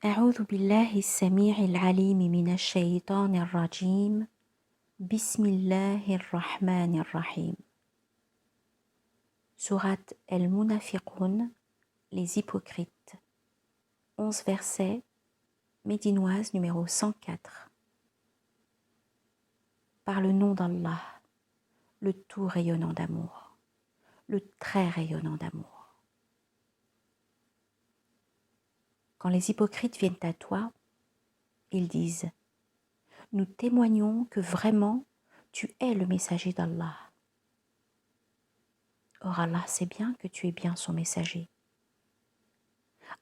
أعوذ بالله السميع العليم من الشيطان الرجيم. بسم الله الرحمن الرحيم. Sourate El-Munafiqun, les hypocrites. 11 versets, médinoise numéro 104. Par le nom d'Allah, le tout rayonnant d'amour, le très rayonnant d'amour. Quand les hypocrites viennent à toi, ils disent « Nous témoignons que vraiment tu es le messager d'Allah. » Or Allah sait bien que tu es bien son messager.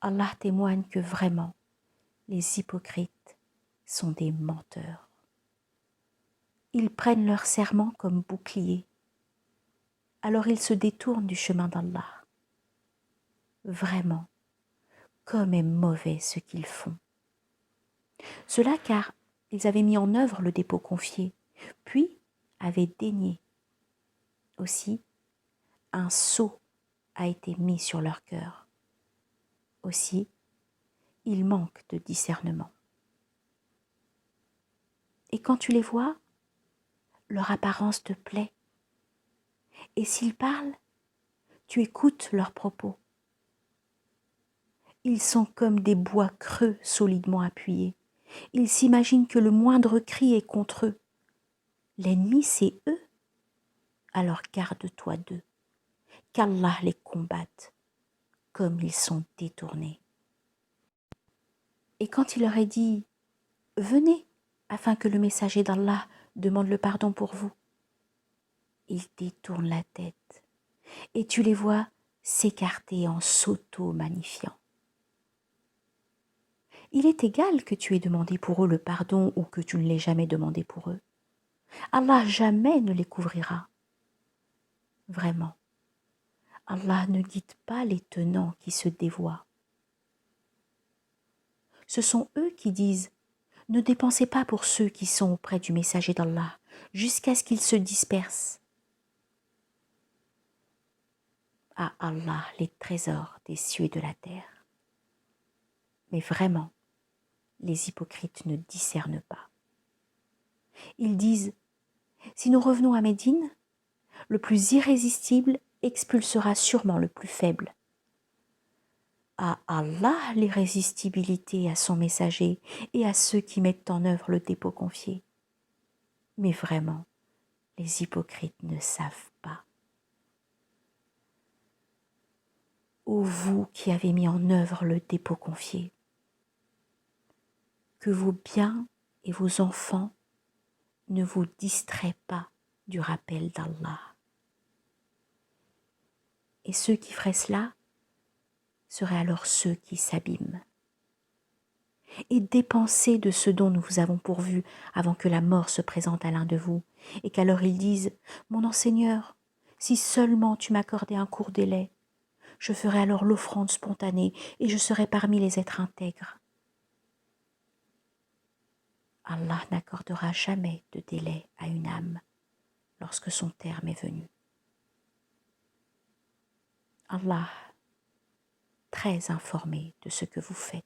Allah témoigne que vraiment les hypocrites sont des menteurs. Ils prennent leur serment comme bouclier. Alors ils se détournent du chemin d'Allah. Vraiment, comme est mauvais ce qu'ils font. Cela car ils avaient mis en œuvre le dépôt confié, puis avaient dénié. Aussi, un sceau a été mis sur leur cœur. Aussi, ils manquent de discernement. Et quand tu les vois, leur apparence te plaît. Et s'ils parlent, tu écoutes leurs propos. Ils sont comme des bois creux solidement appuyés. Ils s'imaginent que le moindre cri est contre eux. L'ennemi, c'est eux. Alors garde-toi d'eux, qu'Allah les combatte, comme ils sont détournés. Et quand il leur est dit « Venez, afin que le messager d'Allah demande le pardon pour vous », ils détournent la tête, et tu les vois s'écarter en s'auto-magnifiant. Il est égal que tu aies demandé pour eux le pardon ou que tu ne l'aies jamais demandé pour eux. Allah jamais ne les couvrira. Vraiment, Allah ne guide pas les tenants qui se dévoient. Ce sont eux qui disent « Ne dépensez pas pour ceux qui sont auprès du messager d'Allah, jusqu'à ce qu'ils se dispersent. » À Allah les trésors des cieux et de la terre. Mais vraiment, les hypocrites ne discernent pas. Ils disent « Si nous revenons à Médine, le plus irrésistible expulsera sûrement le plus faible. » À Allah l'irrésistibilité à son messager et à ceux qui mettent en œuvre le dépôt confié. Mais vraiment, les hypocrites ne savent pas. Ô vous qui avez mis en œuvre le dépôt confié, que vos biens et vos enfants ne vous distraient pas du rappel d'Allah. Et ceux qui feraient cela seraient alors ceux qui s'abîment. Et dépensez de ce dont nous vous avons pourvu avant que la mort se présente à l'un de vous, et qu'alors ils disent « Mon enseigneur, si seulement tu m'accordais un court délai, je ferais alors l'offrande spontanée et je serais parmi les êtres intègres. » Allah n'accordera jamais de délai à une âme lorsque son terme est venu. Allah, très informé de ce que vous faites.